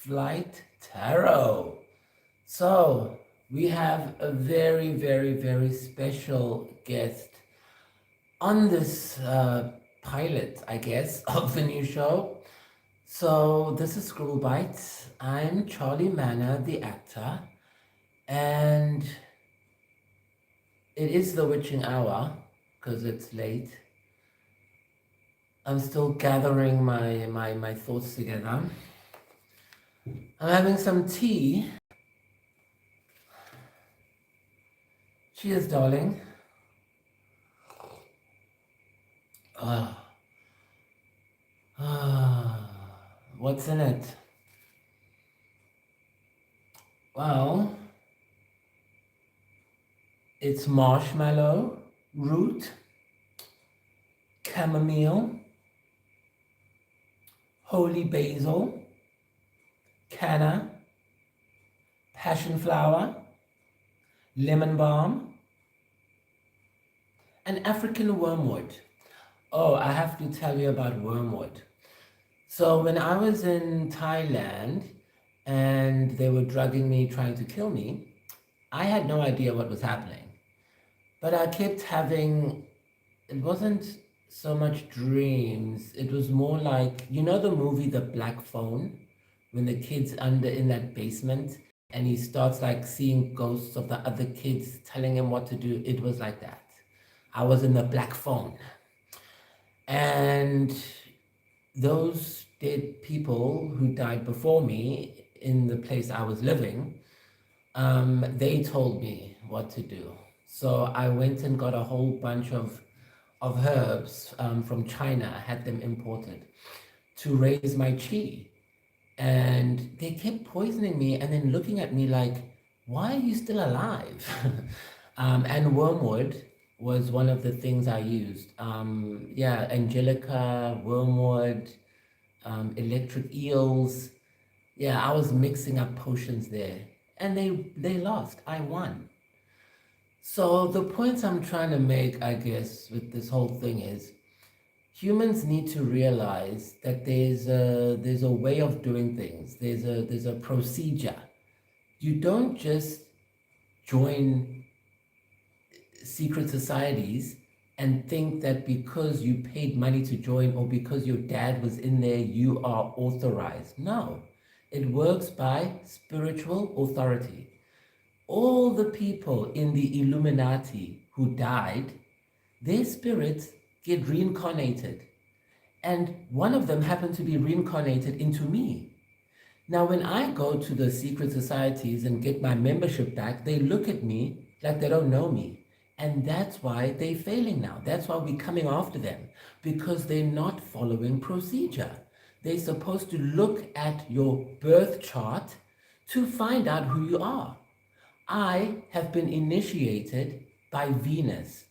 Flight Tarot. So we have a very, very, very special guest on this pilot, I guess, of the new show. So this is Scribble Bites. I'm Charlie Manor, the actor, and it is the witching hour because it's late. I'm still gathering my thoughts together. I'm having some tea. Cheers, darling. What's in it? Well, it's marshmallow, root, chamomile, holy basil, canna, passion flower, lemon balm, and African wormwood. Oh, I have to tell you about wormwood. So when I was in Thailand and they were drugging me, trying to kill me, I had no idea what was happening. But I kept having, it wasn't so much dreams. It was more like, you know the movie The Black Phone? When the kid's in that basement and he starts like seeing ghosts of the other kids telling him what to do. It was like that. I was in the black phone. And those dead people who died before me in the place I was living, they told me what to do. So I went and got a whole bunch of herbs from China, had them imported to raise my chi. And they kept poisoning me and then looking at me like, why are you still alive? And wormwood was one of the things I used. Yeah, angelica, wormwood, electric eels. Yeah, I was mixing up potions there. And they lost. I won. So the points I'm trying to make, I guess, with this whole thing is, humans need to realize that there's a way of doing things. There's a procedure. You don't just join secret societies and think that because you paid money to join or because your dad was in there, you are authorized. No, it works by spiritual authority. All the people in the Illuminati who died, their spirits get reincarnated. And one of them happened to be reincarnated into me. Now, when I go to the secret societies and get my membership back, they look at me like they don't know me. And that's why they're failing now. That's why we're coming after them, because they're not following procedure. They're supposed to look at your birth chart to find out who you are. I have been initiated by Venus.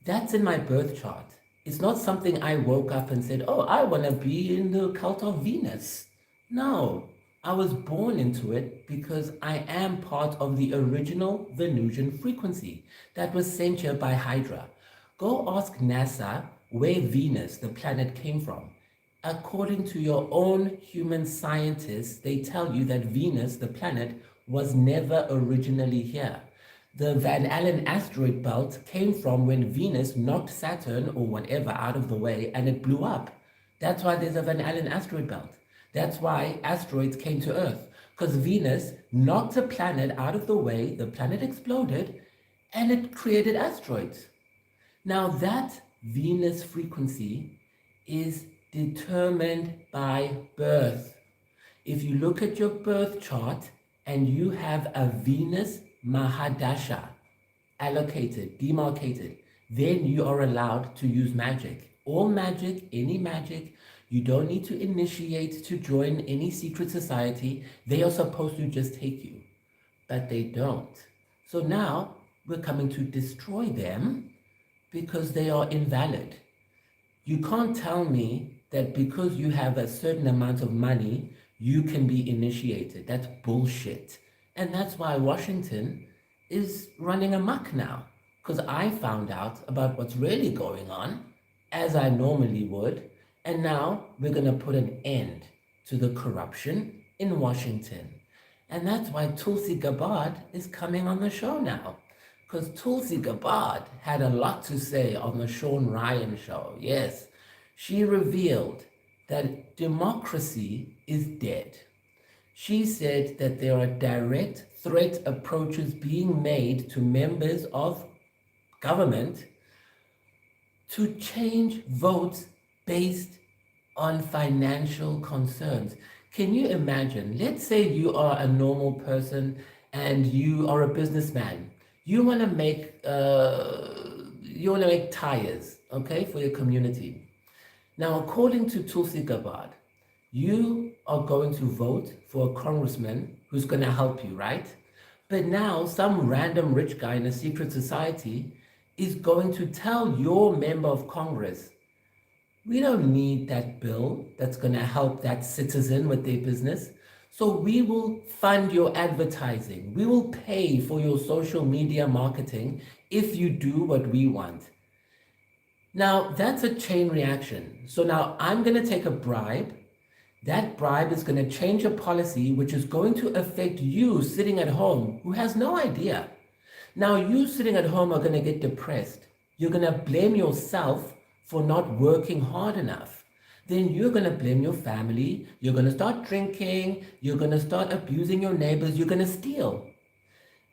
That's in my birth chart. It's not something I woke up and said, oh, I want to be in the cult of Venus. No, I was born into it because I am part of the original Venusian frequency that was sent here by Hydra. Go ask NASA where Venus, the planet, came from. According to your own human scientists, they tell you that Venus, the planet, was never originally here. The Van Allen asteroid belt came from when Venus knocked Saturn or whatever out of the way and it blew up. That's why there's a Van Allen asteroid belt. That's why asteroids came to Earth, because Venus knocked a planet out of the way, the planet exploded, and it created asteroids. Now that Venus frequency is determined by birth. If you look at your birth chart and you have a Venus Mahadasha allocated, demarcated, then you are allowed to use magic. All magic, any magic. You don't need to initiate to join any secret society. They are supposed to just take you, but they don't. So now we're coming to destroy them because they are invalid. You can't tell me that because you have a certain amount of money, you can be initiated. That's bullshit. And that's why Washington is running amok now, because I found out about what's really going on, as I normally would, and now we're going to put an end to the corruption in Washington. And that's why Tulsi Gabbard is coming on the show now. Because Tulsi Gabbard had a lot to say on the Sean Ryan show. Yes, she revealed that democracy is dead. She said that there are direct threat approaches being made to members of government to change votes based on financial concerns. Can you imagine? Let's say you are a normal person and you are a businessman. You want to make tires, okay, for your community. Now, according to Tulsi Gabbard, you are going to vote for a congressman who's going to help you, right? But now some random rich guy in a secret society is going to tell your member of Congress, we don't need that bill that's going to help that citizen with their business. So we will fund your advertising. We will pay for your social media marketing if you do what we want. Now, that's a chain reaction. So now I'm going to take a bribe. That bribe is going to change a policy which is going to affect you sitting at home who has no idea. Now, you sitting at home are going to get depressed. You're going to blame yourself for not working hard enough. Then you're going to blame your family. You're going to start drinking. You're going to start abusing your neighbors. You're going to steal.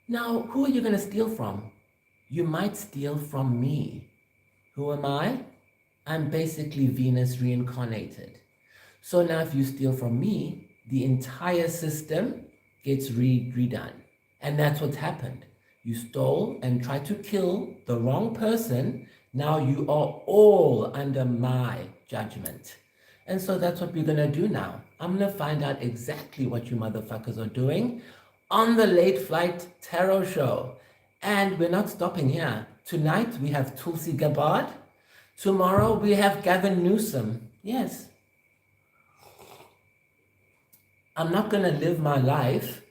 Now, who are you going to steal from? You might steal from me. Who am I? I'm basically Venus reincarnated. So now if you steal from me, the entire system gets redone. And that's what's happened. You stole and tried to kill the wrong person. Now you are all under my judgment. And so that's what we're going to do now. I'm going to find out exactly what you motherfuckers are doing on the Late Flight Tarot Show. And we're not stopping here. Tonight we have Tulsi Gabbard. Tomorrow we have Gavin Newsom. Yes. I'm not going to live my life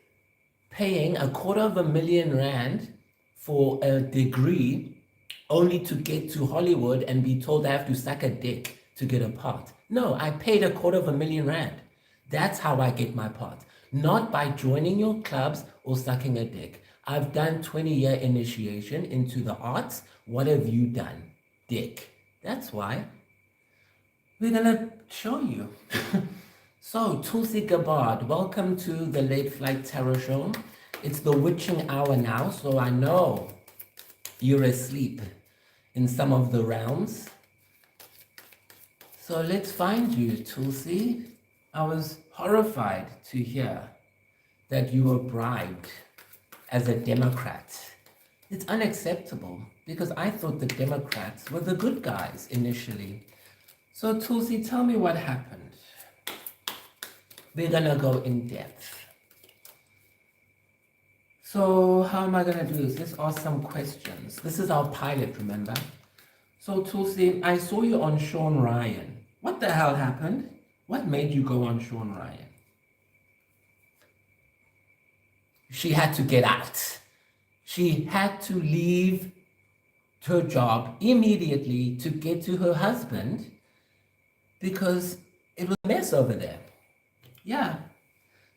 paying R250,000 for a degree only to get to Hollywood and be told I have to suck a dick to get a part. No, I paid R250,000. That's how I get my part. Not by joining your clubs or sucking a dick. I've done 20-year initiation into the arts. What have you done? Dick. That's why. We're gonna show you. So, Tulsi Gabbard, welcome to the Late Flight Tarot Show. It's the witching hour now, so I know you're asleep in some of the realms. So let's find you, Tulsi. I was horrified to hear that you were bribed as a Democrat. It's unacceptable because I thought the Democrats were the good guys initially. So Tulsi, tell me what happened. We're gonna go in depth. So how am I gonna do this? Let's ask some questions. This is our pilot, remember? So Tulsi, I saw you on Sean Ryan. What the hell happened? What made you go on Sean Ryan? She had to get out. She had to leave her job immediately to get to her husband because it was a mess over there. Yeah.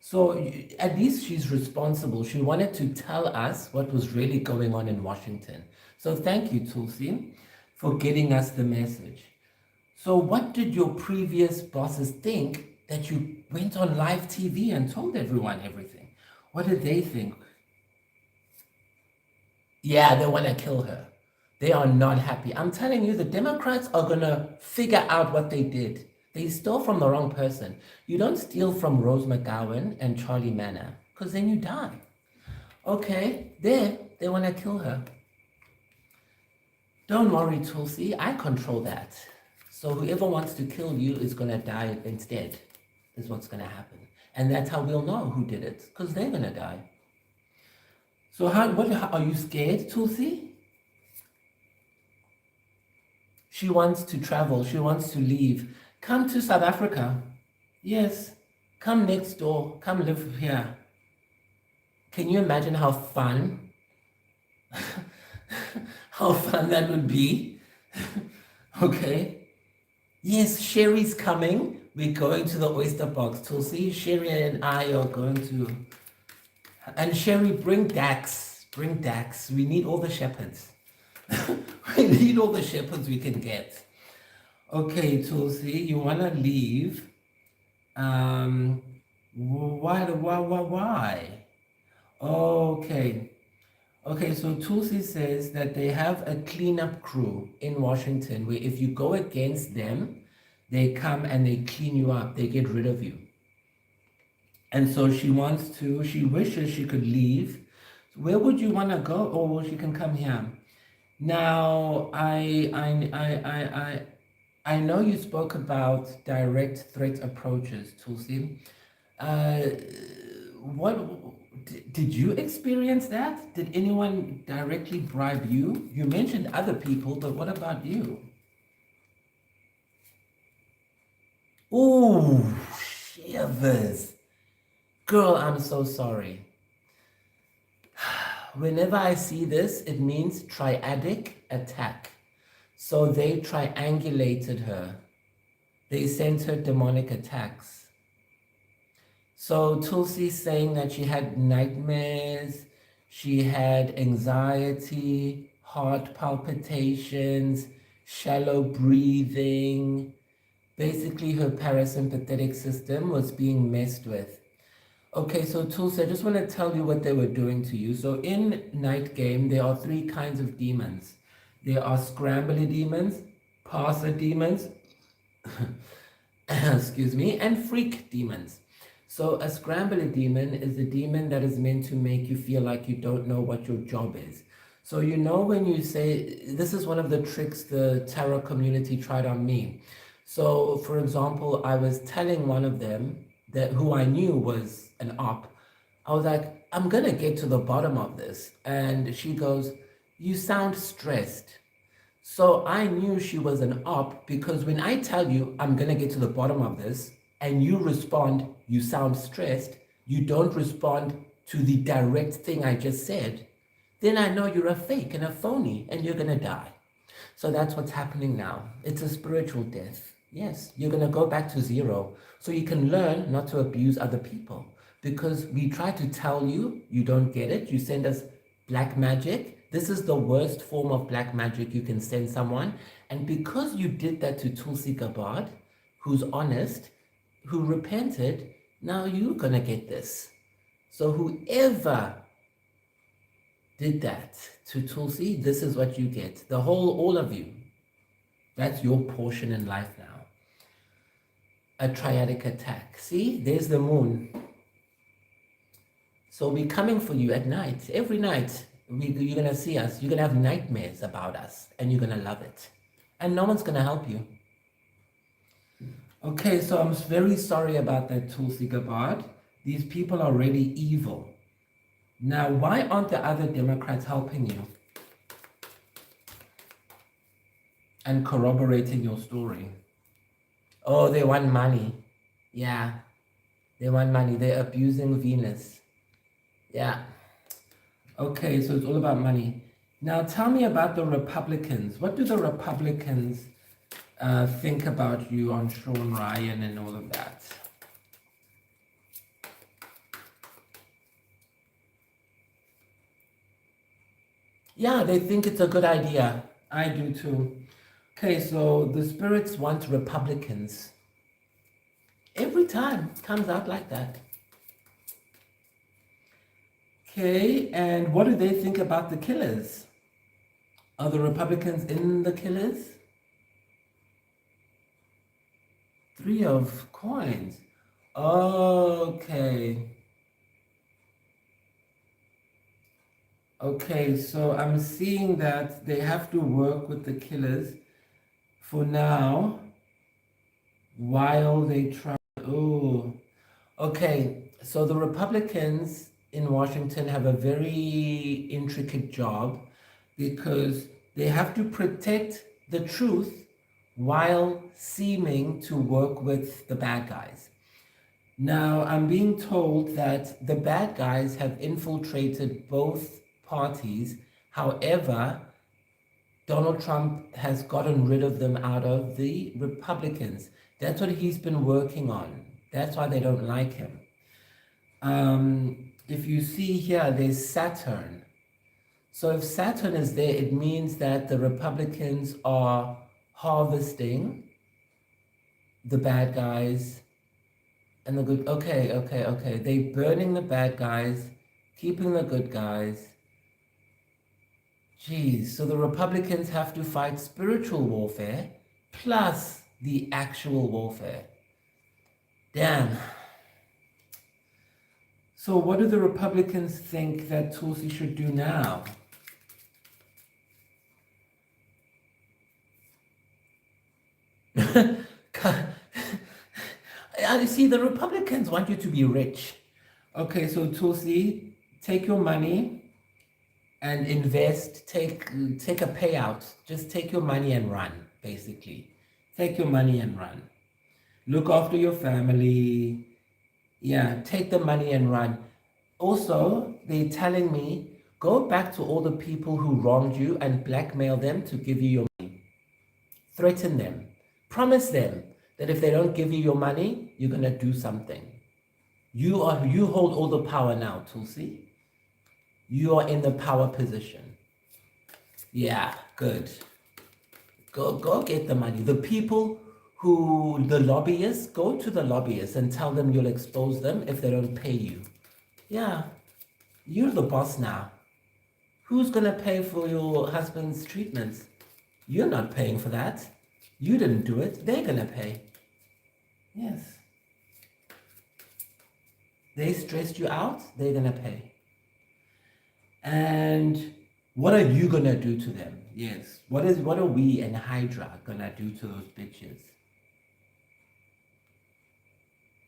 So at least she's responsible. She wanted to tell us what was really going on in Washington. So thank you, Tulsi, for getting us the message. So what did your previous bosses think that you went on live TV and told everyone everything? What did they think? Yeah, they want to kill her. They are not happy. I'm telling you, the Democrats are going to figure out what they did. They stole from the wrong person. You don't steal from Rose McGowan and Charlie Manor, because then you die. Okay, there, they want to kill her. Don't worry, Tulsi, I control that. So whoever wants to kill you is going to die instead, is what's going to happen. And that's how we'll know who did it, because they're going to die. So are you scared, Tulsi? She wants to travel. She wants to leave. Come to South Africa. Yes, come next door. Come live here. Can you imagine how fun, how fun that would be? Okay. Yes, Sherry's coming. We're going to the oyster box. Tulsi, Sherry, and I are going to. And Sherry, bring Dax. Bring Dax. We need all the shepherds. We need all the shepherds we can get. Okay, Tulsi, you wanna leave? Why? Okay. Okay, so Tulsi says that they have a cleanup crew in Washington where if you go against them, they come and they clean you up, they get rid of you. And so she wishes she could leave. Where would you want to go? Or she can come here. Now, I know you spoke about direct threat approaches, Tulsi. Uh, what did you experience that? Did anyone directly bribe you? You mentioned other people, but what about you? Ooh, shivers. Girl, I'm so sorry. Whenever I see this, it means triadic attack. So they triangulated her. They sent her demonic attacks. So Tulsi's saying that she had nightmares, she had anxiety, heart palpitations, shallow breathing. Basically, her parasympathetic system was being messed with. Okay, so Tulsi, I just want to tell you what they were doing to you. So in Night Game, there are 3 kinds of demons. There are scrambly demons, parser demons, excuse me, and freak demons. So a scrambly demon is a demon that is meant to make you feel like you don't know what your job is. So you know when you say, this is one of the tricks the tarot community tried on me. So for example, I was telling one of them that who I knew was an op. I was like, I'm gonna get to the bottom of this. And she goes, you sound stressed. So I knew she was an op because when I tell you I'm gonna get to the bottom of this and you respond, you sound stressed, you don't respond to the direct thing I just said, then I know you're a fake and a phony and you're gonna die. So that's what's happening now. It's a spiritual death. Yes, you're gonna go back to zero so you can learn not to abuse other people. Because we try to tell you, you don't get it. You send us black magic. This is the worst form of black magic you can send someone. And because you did that to Tulsi Gabbard, who's honest, who repented, now you're gonna get this. So whoever did that to Tulsi, this is what you get. All of you. That's your portion in life now. A triadic attack. See, there's the moon. So we're coming for you at night. Every night, you're going to see us. You're going to have nightmares about us, and you're going to love it. And no one's going to help you. Okay, so I'm very sorry about that, Tulsi Gabbard. These people are really evil. Now, why aren't the other Democrats helping you and corroborating your story? Oh, they want money. Yeah, they want money. They're abusing Venus. Yeah. Okay, so it's all about money. Now, tell me about the Republicans. What do the Republicans think about you on Sean Ryan and all of that? Yeah, they think it's a good idea. I do too. Okay, so the spirits want Republicans. Every time it comes out like that. Okay, and what do they think about the killers? Are the Republicans in the killers? 3 of coins. Okay. Okay, so I'm seeing that they have to work with the killers for now while they try. Oh, okay. So the Republicans in Washington have a very intricate job because they have to protect the truth while seeming to work with the bad guys. Now, I'm being told that the bad guys have infiltrated both parties. However, Donald Trump has gotten rid of them out of the Republicans. That's what he's been working on. That's why they don't like him. If you see here, there's Saturn. So if Saturn is there, it means that the Republicans are harvesting the bad guys and the good. Okay. They're burning the bad guys, keeping the good guys. Geez, so the Republicans have to fight spiritual warfare plus the actual warfare. Damn. So what do the Republicans think that Tulsi should do now? You see, the Republicans want you to be rich. Okay, so Tulsi, take your money and invest, take a payout. Just take your money and run, basically. Take your money and run. Look after your family. Yeah, take the money and run. Also, they're telling me, go back to all the people who wronged you and blackmail them to give you your money. Threaten them. Promise them that if they don't give you your money, you're going to do something. You hold all the power now, Tulsi. You are in the power position. Yeah, good. Go get the money. The people the lobbyists, go to the lobbyists and tell them you'll expose them if they don't pay you. Yeah, you're the boss now. Who's going to pay for your husband's treatments? You're not paying for that. You didn't do it. They're going to pay. Yes. They stressed you out. They're going to pay. And what are you going to do to them? Yes. What are we and Hydra going to do to those bitches?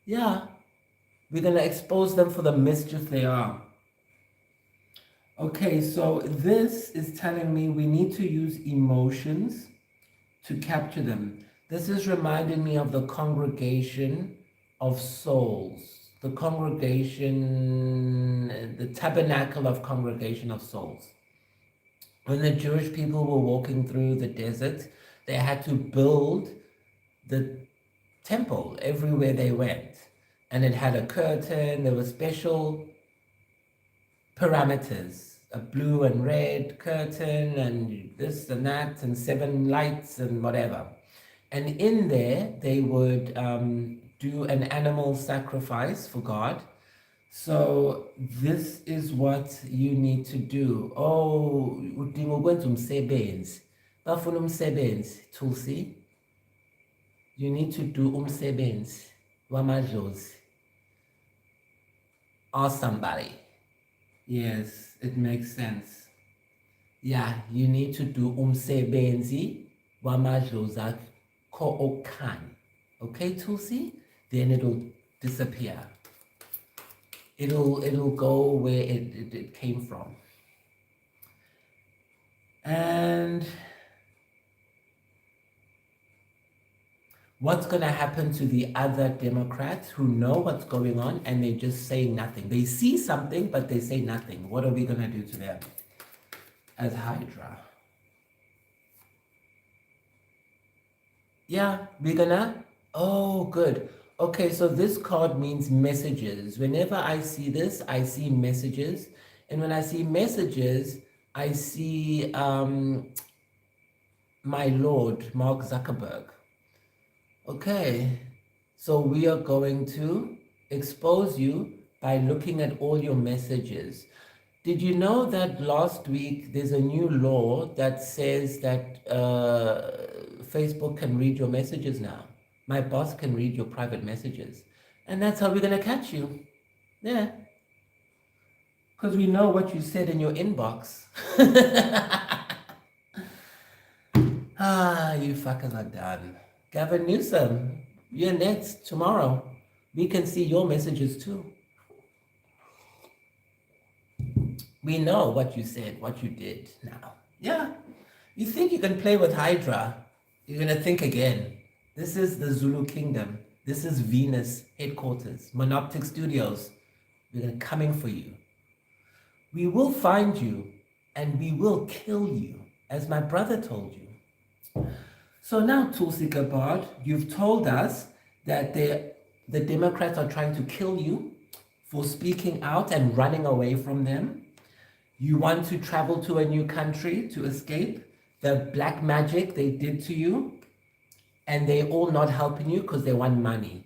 Yeah. We're going to expose them for the mischief they are. Okay, so this is telling me we need to use emotions to capture them. This is reminding me of the congregation of souls. The tabernacle of congregation of souls. When the Jewish people were walking through the desert, they had to build the temple everywhere they went. And it had a curtain, there were special parameters, a blue and red curtain and this and that and 7 lights and whatever. And in there, they would do an animal sacrifice for God. So this is what you need to do. Oh, udinga ukwenza umsebenzi. Bafuna umsebenzi, Tulsi. You need to do umsebenzi wamadlozi. Ask somebody. Yes, it makes sense. Yeah, you need to do umsebenzi wamadlozi akho okhan. Okay, Tulsi? Then it'll disappear. It'll go where it came from. And what's going to happen to the other Democrats who know what's going on and they just say nothing? They see something, but they say nothing. What are we going to do to them as Hydra? Yeah, we're gonna... Oh, good. Okay, so this card means messages. Whenever I see this, I see messages. And when I see messages, I see my Lord, Mark Zuckerberg. Okay, so we are going to expose you by looking at all your messages. Did you know that last week there's a new law that says that Facebook can read your messages now? My boss can read your private messages. And that's how we're going to catch you. Yeah. Because we know what you said in your inbox. You fuckers are done. Gavin Newsom, you're next tomorrow. We can see your messages too. We know what you said, what you did now. Yeah. You think you can play with Hydra? You're going to think again. This is the Zulu Kingdom. This is Venus headquarters, Monoptic Studios. We're coming for you. We will find you and we will kill you, as my brother told you. So now, Tulsi Gabbard, you've told us that the Democrats are trying to kill you for speaking out and running away from them. You want to travel to a new country to escape the black magic they did to you, and they're all not helping you because they want money.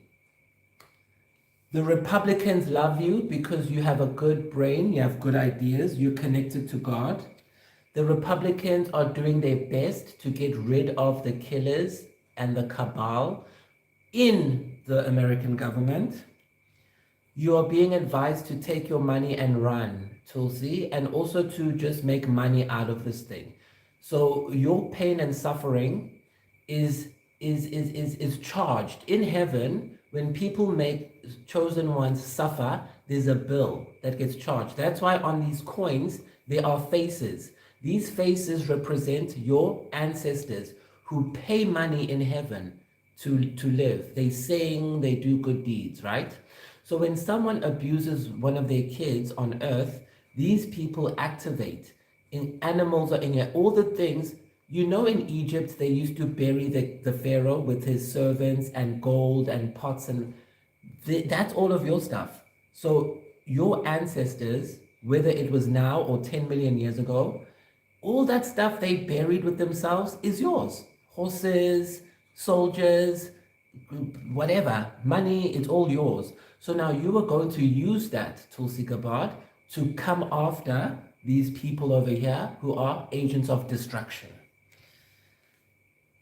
The Republicans love you because you have a good brain, you have good ideas, you're connected to God. The Republicans are doing their best to get rid of the killers and the cabal in the American government. You are being advised to take your money and run, Tulsi, and also to just make money out of this thing. So your pain and suffering is charged in heaven. When people make chosen ones suffer, there's a bill that gets charged. That's why on these coins there are faces. These faces represent your ancestors who pay money in heaven to live. They sing, they do good deeds, right? So when someone abuses one of their kids on earth, these people activate in animals or in all the things. You know, in Egypt, they used to bury the pharaoh with his servants and gold and pots, and that's all of your stuff. So your ancestors, whether it was now or 10 million years ago, all that stuff they buried with themselves is yours. Horses, soldiers, whatever, money, it's all yours. So now you are going to use that, Tulsi Gabbard, to come after these people over here who are agents of destruction.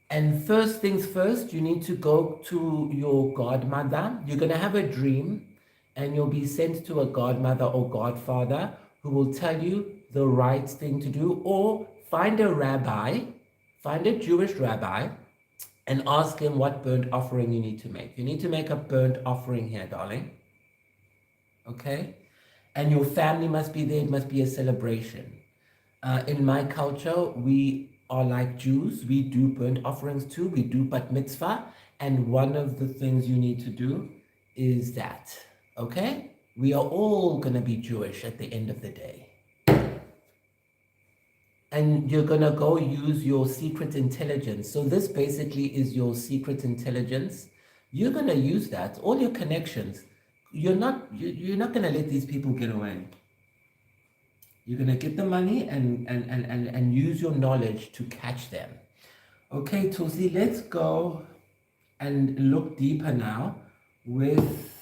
And first things first, you need to go to your godmother. You're going to have a dream and you'll be sent to a godmother or godfather who will tell you the right thing to do, or find a rabbi, find a Jewish rabbi, and ask him what burnt offering you need to make. You need to make a burnt offering here, darling. Okay? And your family must be there. It must be a celebration. In my culture, we are like Jews. We do burnt offerings too. We do bat mitzvah. And one of the things you need to do is that. Okay? We are all going to be Jewish at the end of the day. And you're going to go use your secret intelligence. So this basically is your secret intelligence. You're going to use that, all your connections. You're not going to let these people get away. You're going to get the money and use your knowledge to catch them. Okay, Tulsi, let's go and look deeper now with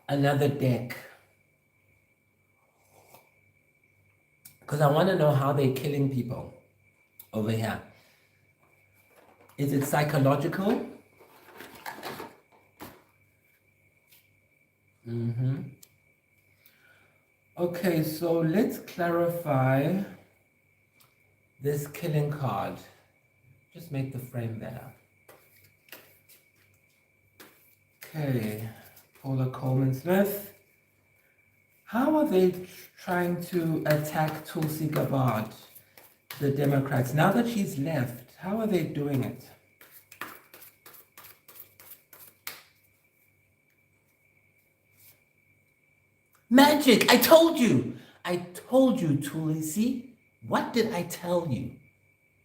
another deck. Because I want to know how they're killing people over here. Is it psychological? Okay, so let's clarify this killing card. Just make the frame better. Okay, Paula Coleman-Smith. How are they trying to attack Tulsi Gabbard, the Democrats? Now that she's left, how are they doing it? Magic! I told you! I told you, Tulsi. What did I tell you?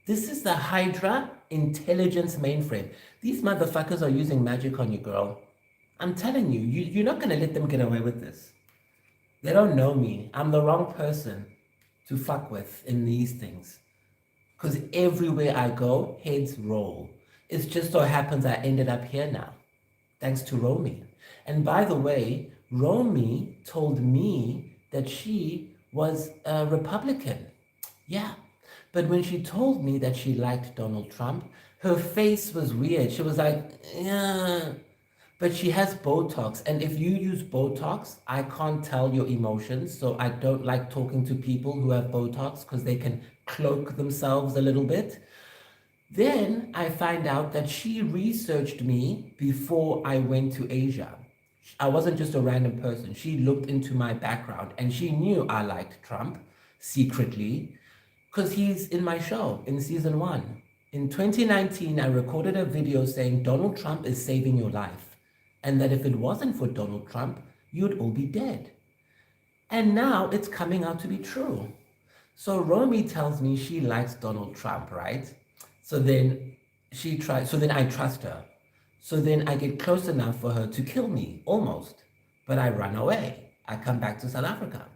This is the Hydra intelligence mainframe. These motherfuckers are using magic on you, girl. I'm telling you, you're not going to let them get away with this. They don't know me. I'm the wrong person to fuck with in these things. Because everywhere I go, heads roll. It just so happens I ended up here now, thanks to Romy. And by the way, Romy told me that she was a Republican. Yeah. But when she told me that she liked Donald Trump, her face was weird. She was like, yeah. But she has Botox, and if you use Botox, I can't tell your emotions, so I don't like talking to people who have Botox because they can cloak themselves a little bit. Then I find out that she researched me before I went to Asia. I wasn't just a random person. She looked into my background, and she knew I liked Trump secretly because he's in my show in season 1. In 2019, I recorded a video saying Donald Trump is saving your life. And that if it wasn't for Donald Trump, you'd all be dead. And now it's coming out to be true. So Romy tells me she likes Donald Trump, right? So then I trust her. So then I get close enough for her to kill me, almost. But I run away. I come back to South Africa.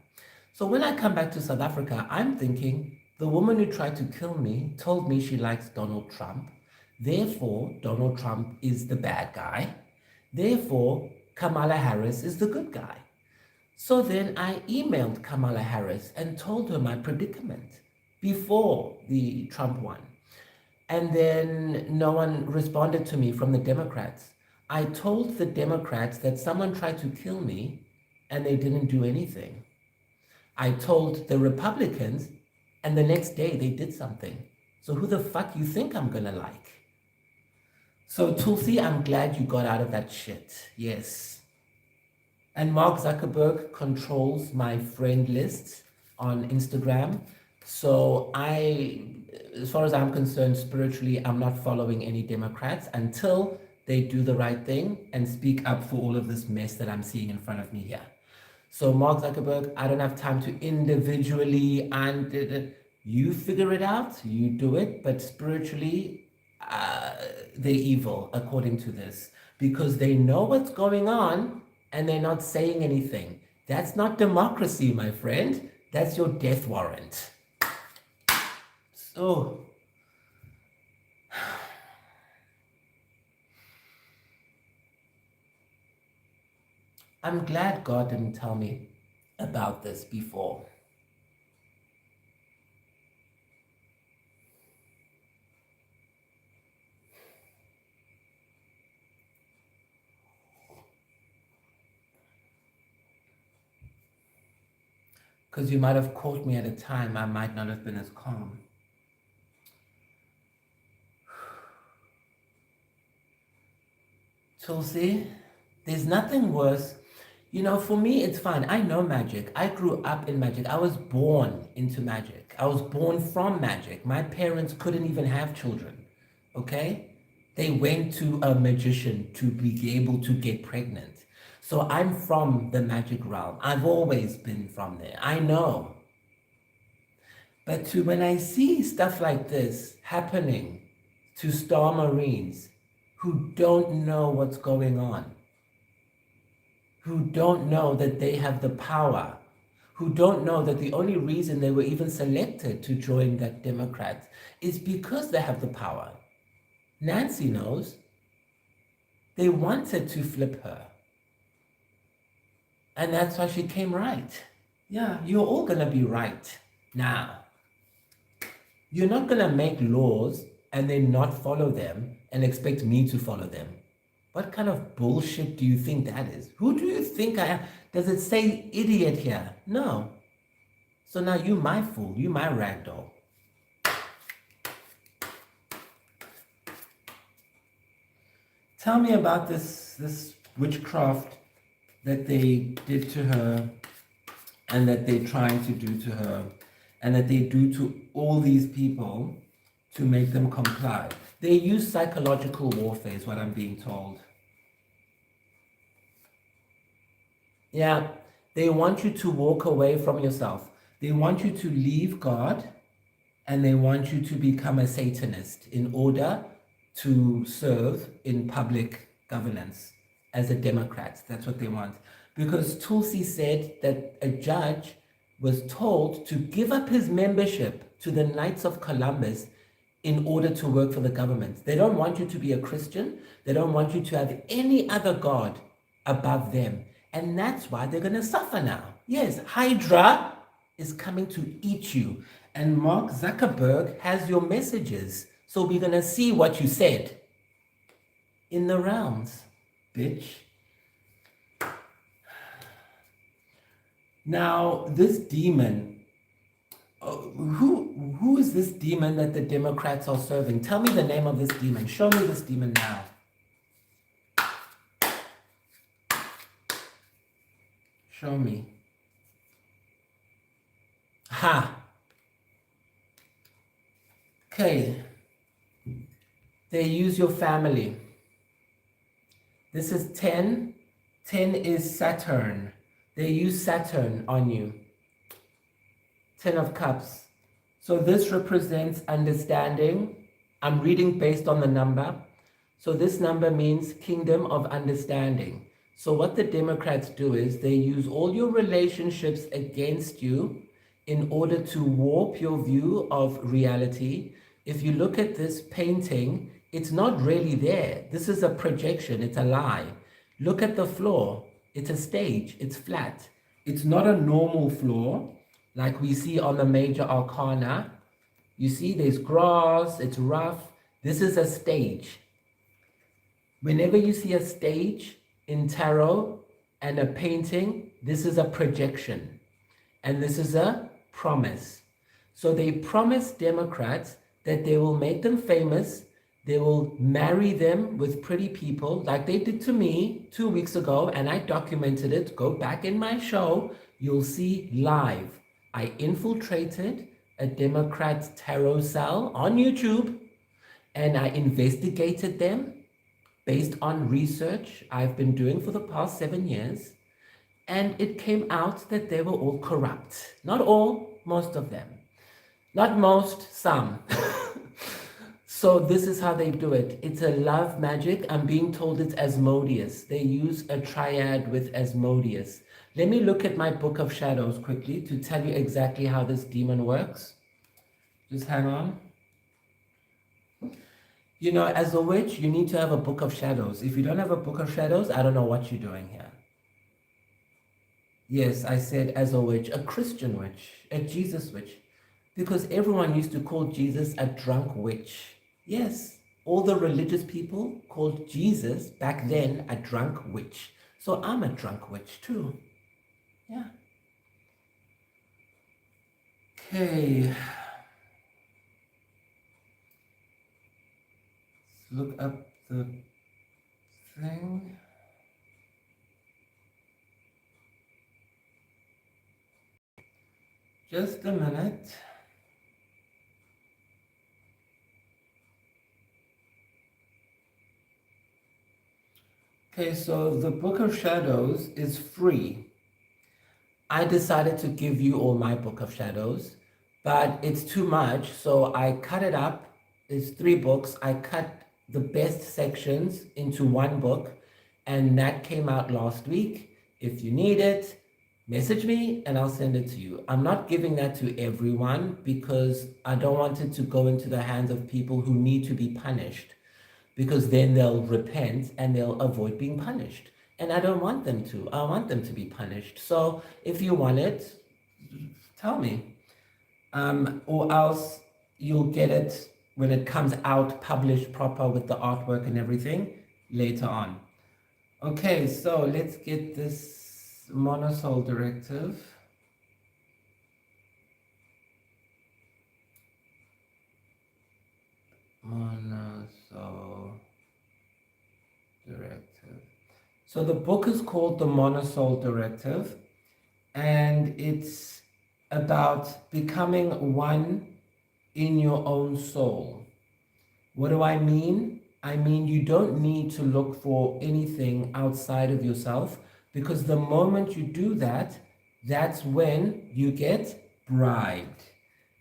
So when I come back to South Africa, I'm thinking the woman who tried to kill me told me she likes Donald Trump. Therefore, Donald Trump is the bad guy. Therefore, Kamala Harris is the good guy. So then I emailed Kamala Harris and told her my predicament before the Trump one. And then no one responded to me from the Democrats. I told the Democrats that someone tried to kill me and they didn't do anything. I told the Republicans and the next day they did something. So who the fuck you think I'm gonna like? So Tulsi, I'm glad you got out of that shit. Yes. And Mark Zuckerberg controls my friend list on Instagram. So as far as I'm concerned, spiritually, I'm not following any Democrats until they do the right thing and speak up for all of this mess that I'm seeing in front of me here. So Mark Zuckerberg, I don't have time to individually, and you figure it out, you do it, but spiritually, they're evil according to this because they know what's going on and they're not saying anything. That's not democracy, my friend. That's your death warrant. So, I'm glad God didn't tell me about this before. Because you might have caught me at a time I might not have been as calm. Tulsi, there's nothing worse. You know, for me, it's fine. I know magic. I grew up in magic. I was born into magic. I was born from magic. My parents couldn't even have children. Okay? They went to a magician to be able to get pregnant. So I'm from the magic realm. I've always been from there. I know. But when I see stuff like this happening to Star Marines who don't know what's going on, who don't know that they have the power, who don't know that the only reason they were even selected to join that Democrat is because they have the power. Nancy knows. They wanted to flip her. And that's why she came right. Yeah, you're all going to be right now. You're not going to make laws and then not follow them and expect me to follow them. What kind of bullshit do you think that is? Who do you think I am? Does it say idiot here? No. So now you my fool, you my ragdoll. Tell me about this witchcraft that they did to her and that they're trying to do to her and that they do to all these people to make them comply. They use psychological warfare is what I'm being told. Yeah, they want you to walk away from yourself. They want you to leave God and they want you to become a Satanist in order to serve in public governance as a Democrat. That's what they want. Because Tulsi said that a judge was told to give up his membership to the Knights of Columbus in order to work for the government. They don't want you to be a Christian. They don't want you to have any other God above them. And that's why they're going to suffer now. Yes, Hydra is coming to eat you. And Mark Zuckerberg has your messages. So we're going to see what you said in the rounds, bitch. Now, this demon, who is this demon that the Democrats are serving? Tell me the name of this demon. Show me this demon now. Show me. Ha! Okay. They use your family. This is 10. 10 is Saturn. They use Saturn on you. 10 of Cups. So this represents understanding. I'm reading based on the number. So this number means kingdom of understanding. So what the Democrats do is they use all your relationships against you in order to warp your view of reality. If you look at this painting, it's not really there. This is a projection, it's a lie. Look at the floor. It's a stage, it's flat. It's not a normal floor like we see on the major arcana. You see, there's grass, it's rough. This is a stage. Whenever you see a stage in tarot and a painting, this is a projection and this is a promise. So they promise Democrats that they will make them famous, they will marry them with pretty people like they did to me 2 weeks ago, and I documented it. Go back in my show, you'll see live. I infiltrated a Democrat tarot cell on YouTube and I investigated them based on research I've been doing for the past 7 years, and it came out that they were all corrupt. Not all, most of them. Not most, some. So this is how they do it. It's a love magic. I'm being told it's Asmodeus. They use a triad with Asmodeus. Let me look at my Book of Shadows quickly to tell you exactly how this demon works. Just hang on. You know, as a witch, you need to have a Book of Shadows. If you don't have a Book of Shadows, I don't know what you're doing here. Yes, I said as a witch, a Christian witch, a Jesus witch, because everyone used to call Jesus a drunk witch. Yes, all the religious people called Jesus back then a drunk witch. So I'm a drunk witch too. Yeah. Okay. Look up the thing. Just a minute. Okay, so the Book of Shadows is free. I decided to give you all my Book of Shadows, but it's too much, so I cut it up. It's 3 books. I cut the best sections into 1 book, and that came out last week. If you need it, message me and I'll send it to you. I'm not giving that to everyone because I don't want it to go into the hands of people who need to be punished, because then they'll repent and they'll avoid being punished. And I don't want them to. I want them to be punished. So if you want it, tell me. Or else you'll get it when it comes out, published proper with the artwork and everything later on. Okay, so let's get this monosoul directive. Monosoul directive. So the book is called The Monosoul Directive, and it's about becoming one in your own soul. What do I mean? I mean, you don't need to look for anything outside of yourself, because the moment you do that, that's when you get bribed.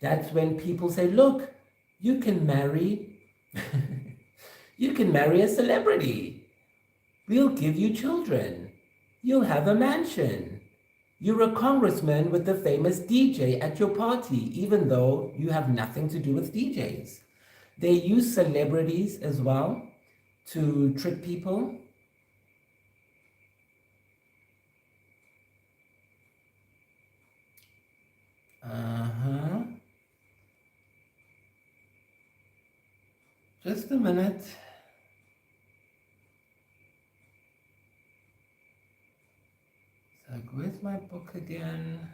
That's when people say, look, you can marry, you can marry a celebrity. We'll give you children. You'll have a mansion. You're a congressman with the famous DJ at your party, even though you have nothing to do with DJs. They use celebrities as well to trick people. Just a minute. So where's my book again?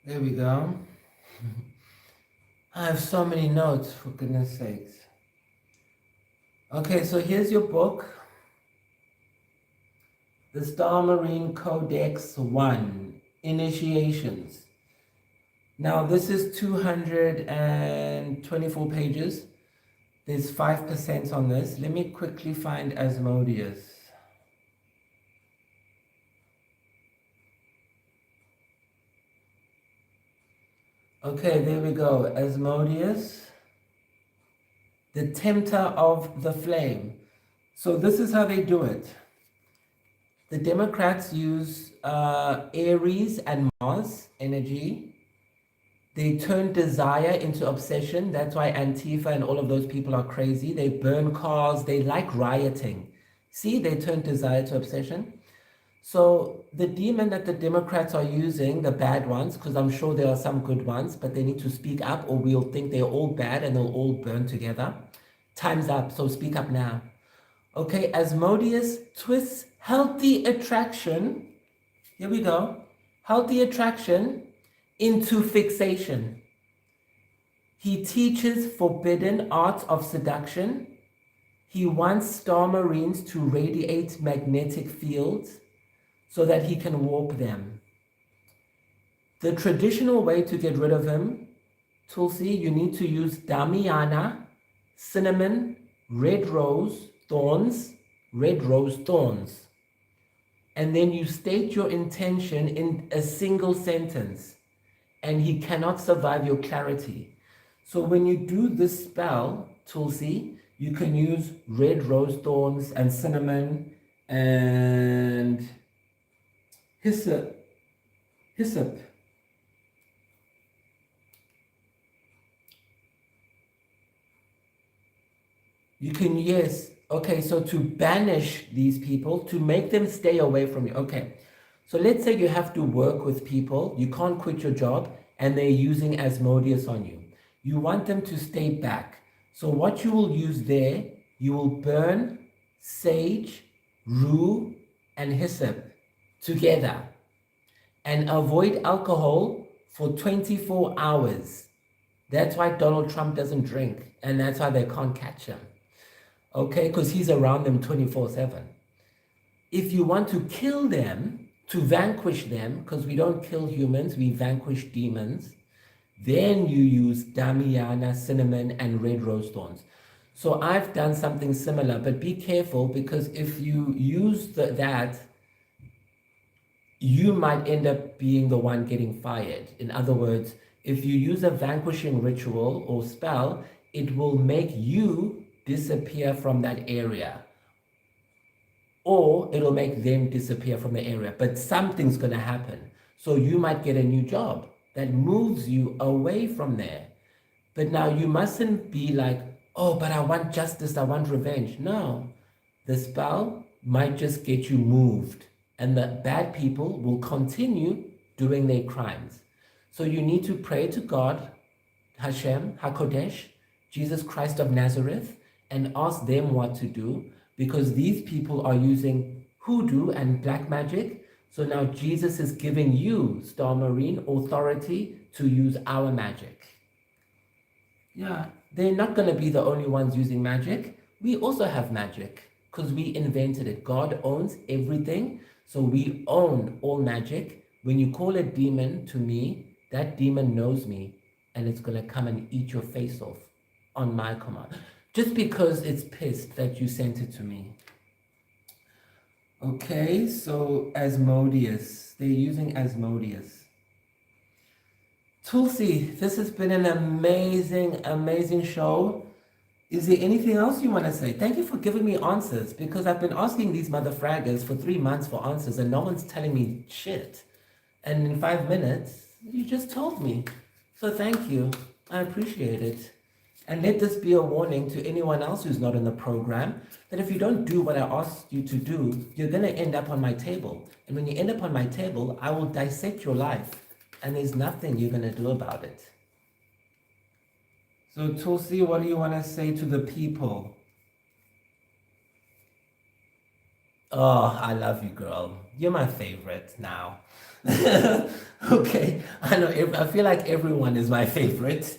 There we go. I have so many notes, for goodness sakes. Okay, so here's your book. The Star Marine Codex 1, Initiations. Now this is 224 pages. There's 5% on this. Let me quickly find Asmodeus. Okay, there we go. Asmodeus, the tempter of the flame. So this is how they do it. The Democrats use Aries and Mars energy. They turn desire into obsession. That's why Antifa and all of those people are crazy. They burn cars. They like rioting. See, they turn desire to obsession. So the demon that the Democrats are using, the bad ones, because I'm sure there are some good ones, but they need to speak up or we'll think they're all bad and they'll all burn together. Time's up, so speak up now. Okay, Asmodeus twists healthy attraction. Here we go. Healthy attraction into fixation. He teaches forbidden arts of seduction. He wants Star Marines to radiate magnetic fields so that he can warp them. The traditional way to get rid of him, Tulsi, you need to use Damiana, cinnamon, red rose thorns, and then you state your intention in a single sentence, and he cannot survive your clarity. So when you do this spell, Tulsi, you can use red rose thorns and cinnamon and hyssop. You can, yes. Okay, so to banish these people, to make them stay away from you. Okay, so let's say you have to work with people, you can't quit your job, and they're using Asmodeus on you. You want them to stay back. So what you will use there, you will burn sage, rue, and hyssop together and avoid alcohol for 24 hours. That's why Donald Trump doesn't drink, and that's why they can't catch him. Okay, because he's around them 24/7. If you want to kill them, to vanquish them, because we don't kill humans, we vanquish demons, then you use Damiana, cinnamon, and red rose thorns. So I've done something similar, but be careful, because if you use that, you might end up being the one getting fired. In other words, if you use a vanquishing ritual or spell, it will make you disappear from that area, or it'll make them disappear from the area, but something's going to happen. So you might get a new job that moves you away from there. But now you mustn't be like, oh, but I want justice, I want revenge. No, the spell might just get you moved, and the bad people will continue doing their crimes. So you need to pray to God, Hashem, HaKodesh, Jesus Christ of Nazareth, and ask them what to do, because these people are using hoodoo and black magic. So now Jesus is giving you, Star Marine, authority to use our magic. Yeah, they're not going to be the only ones using magic. We also have magic because we invented it. God owns everything, so we own all magic. When you call a demon to me, that demon knows me, and it's going to come and eat your face off on my command. Just because it's pissed that you sent it to me. Okay, so Asmodeus. They're using Asmodeus. Tulsi, this has been an amazing, amazing show. Is there anything else you want to say? Thank you for giving me answers, because I've been asking these mother fraggers for 3 months for answers and no one's telling me shit. And in 5 minutes, you just told me. So thank you. I appreciate it. And let this be a warning to anyone else who's not in the program, that if you don't do what I asked you to do, you're going to end up on my table. And when you end up on my table, I will dissect your life. And there's nothing you're going to do about it. So Tulsi, what do you want to say to the people? Oh, I love you, girl. You're my favorite now. Okay, I know. I feel like everyone is my favorite.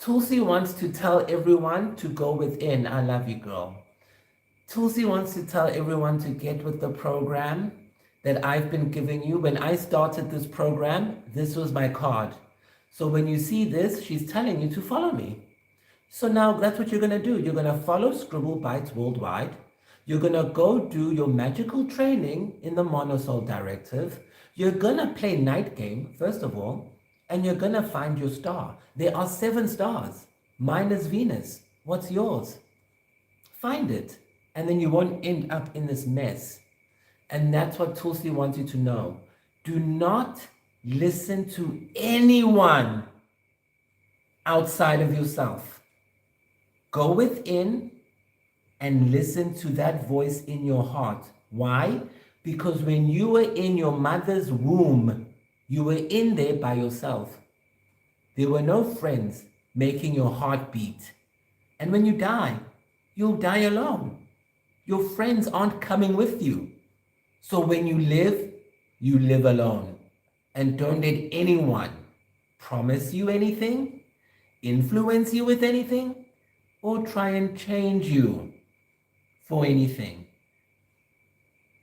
Tulsi wants to tell everyone to go within. I love you, girl. Tulsi wants to tell everyone to get with the program that I've been giving you. When I started this program, this was my card. So when you see this, she's telling you to follow me. So now that's what you're going to do. You're going to follow Scribble Bites Worldwide. You're going to go do your magical training in the Monosoul Directive. You're going to play Night Game, first of all, and you're going to find your star. There are 7 stars. Mine is Venus. What's yours? Find it. And then you won't end up in this mess. And that's what Tulsi wants you to know. Do not listen to anyone outside of yourself. Go within and listen to that voice in your heart. Why? Because when you were in your mother's womb, you were in there by yourself. There were no friends making your heart beat. And when you die, you'll die alone. Your friends aren't coming with you. So when you live alone. And don't let anyone promise you anything, influence you with anything, or try and change you for anything.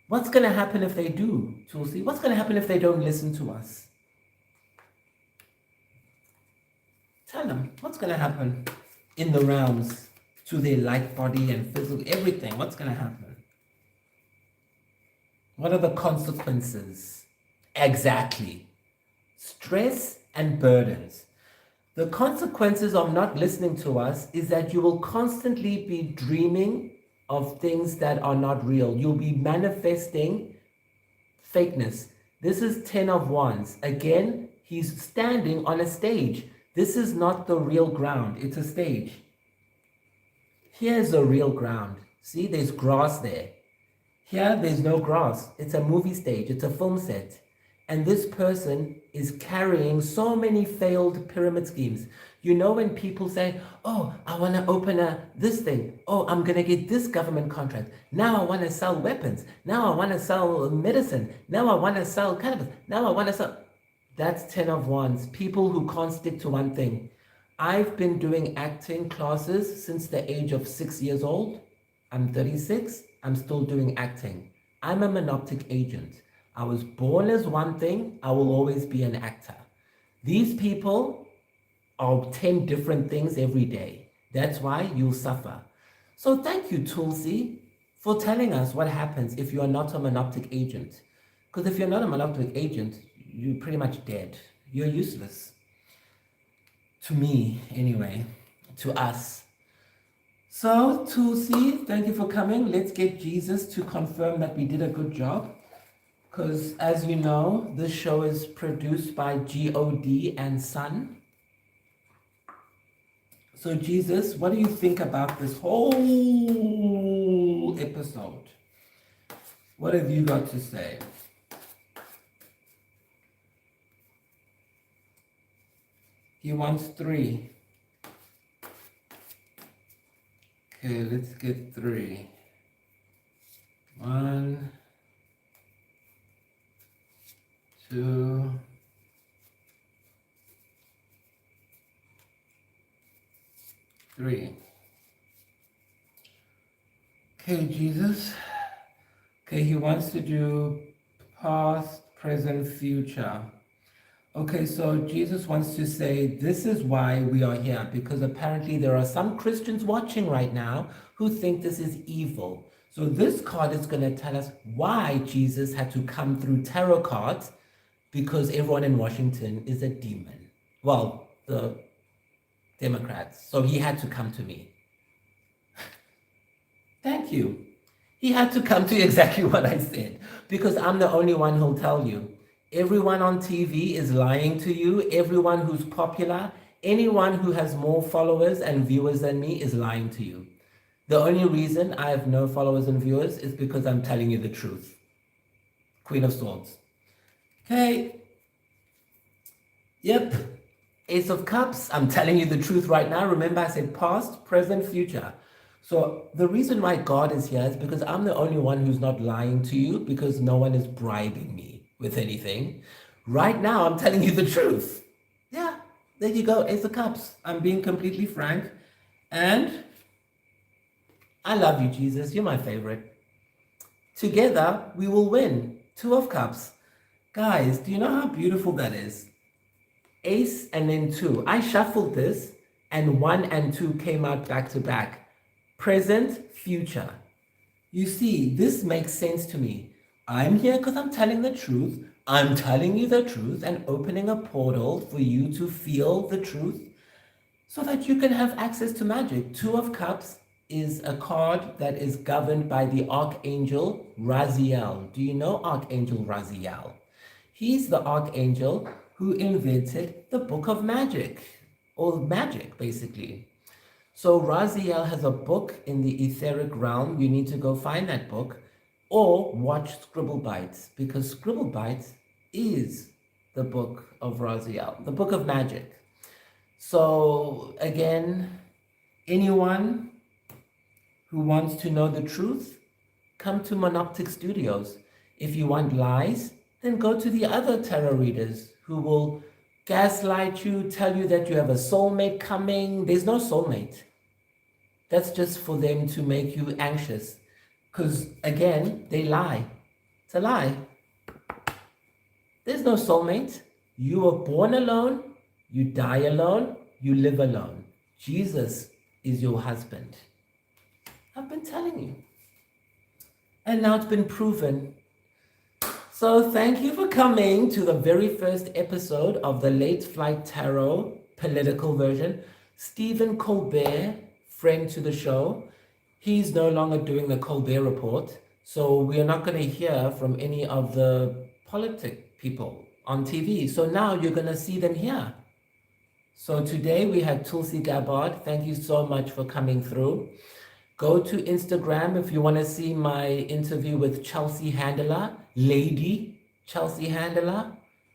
What's going to happen if they do, Tulsi? What's going to happen if they don't listen to us? Tell them, what's going to happen in the realms to their light body and physical, everything? What's going to happen? What are the consequences? Exactly. Stress and burdens. The consequences of not listening to us is that you will constantly be dreaming of things that are not real. You'll be manifesting fakeness. This is 10 of Wands. Again, he's standing on a stage. This is not the real ground. It's a stage. Here's the real ground. See, there's grass there. Here, there's no grass. It's a movie stage. It's a film set. And this person is carrying so many failed pyramid schemes. You know when people say, oh, I want to open this thing. Oh, I'm going to get this government contract. Now I want to sell weapons. Now I want to sell medicine. Now I want to sell cannabis. Now I want to sell... That's 10 of Wands. People who can't stick to one thing. I've been doing acting classes since the age of 6 years old. I'm 36. I'm still doing acting. I'm a monoptic agent. I was born as one thing. I will always be an actor. These people are 10 different things every day. That's why you'll suffer. So thank you, Tulsi, for telling us what happens if you are not a monoptic agent. Because if you're not a monoptic agent, you're pretty much dead. You're useless. To me, anyway. To us. So, Tulsi, thank you for coming. Let's get Jesus to confirm that we did a good job. Because, as you know, this show is produced by God and Son. So, Jesus, what do you think about this whole episode? What have you got to say? He wants 3. Okay, let's get 3. 1, 2, 3. Okay, Jesus. Okay, he wants to do past, present, future. Okay, so Jesus wants to say, this is why we are here, because apparently there are some Christians watching right now who think this is evil. So this card is going to tell us why Jesus had to come through tarot cards, because everyone in Washington is a demon. Well, the Democrats. So he had to come to me. Thank you. He had to come to exactly what I said, because I'm the only one who'll tell you. Everyone on TV is lying to you. Everyone who's popular, anyone who has more followers and viewers than me is lying to you. The only reason I have no followers and viewers is because I'm telling you the truth. Queen of Swords. Okay. Yep. Ace of Cups. I'm telling you the truth right now. Remember I said past, present, future. So the reason why God is here is because I'm the only one who's not lying to you, because no one is bribing me with anything. Right now, I'm telling you the truth. Yeah, there you go, Ace of Cups. I'm being completely frank. And I love you, Jesus. You're my favorite. Together, we will win. Two of Cups. Guys, do you know how beautiful that is? Ace and then two. I shuffled this and one and two came out back to back. Present, future. You see, this makes sense to me. I'm here because I'm telling the truth. I'm telling you the truth and opening a portal for you to feel the truth so that you can have access to magic. Two of Cups is a card that is governed by the Archangel Raziel. Do you know Archangel Raziel? He's the Archangel who invented the Book of Magic, or magic, basically. So Raziel has a book in the etheric realm. You need to go find that book or watch Scribble Bites, because Scribble Bites is the book of Raziel, the book of magic. So again, anyone who wants to know the truth, come to Monoptic Studios. If you want lies, then go to the other tarot readers who will gaslight you, tell you that you have a soulmate coming. There's no soulmate. That's just for them to make you anxious. Because again, they lie. It's a lie. There's no soulmate. You were born alone, you die alone, you live alone. Jesus is your husband. I've been telling you. And now it's been proven. So thank you for coming to the very first episode of the Late Flight Tarot political version. Stephen Colbert, friend to the show, he's no longer doing the Colbert Report. So we are not going to hear from any of the politic people on TV. So now you're going to see them here. So today we had Tulsi Gabbard. Thank you so much for coming through. Go to Instagram if you want to see my interview with Chelsea Handler, Lady Chelsea Handler,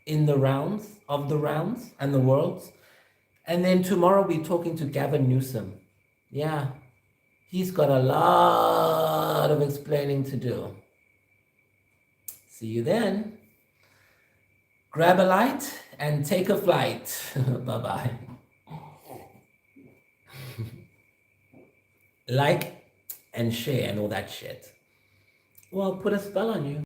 in the rounds of the rounds and the worlds. And then tomorrow we're talking to Gavin Newsom. Yeah, he's got a lot of explaining to do. See you then. Grab a light and take a flight. Bye-bye. Like and share and all that shit. Well, put a spell on you.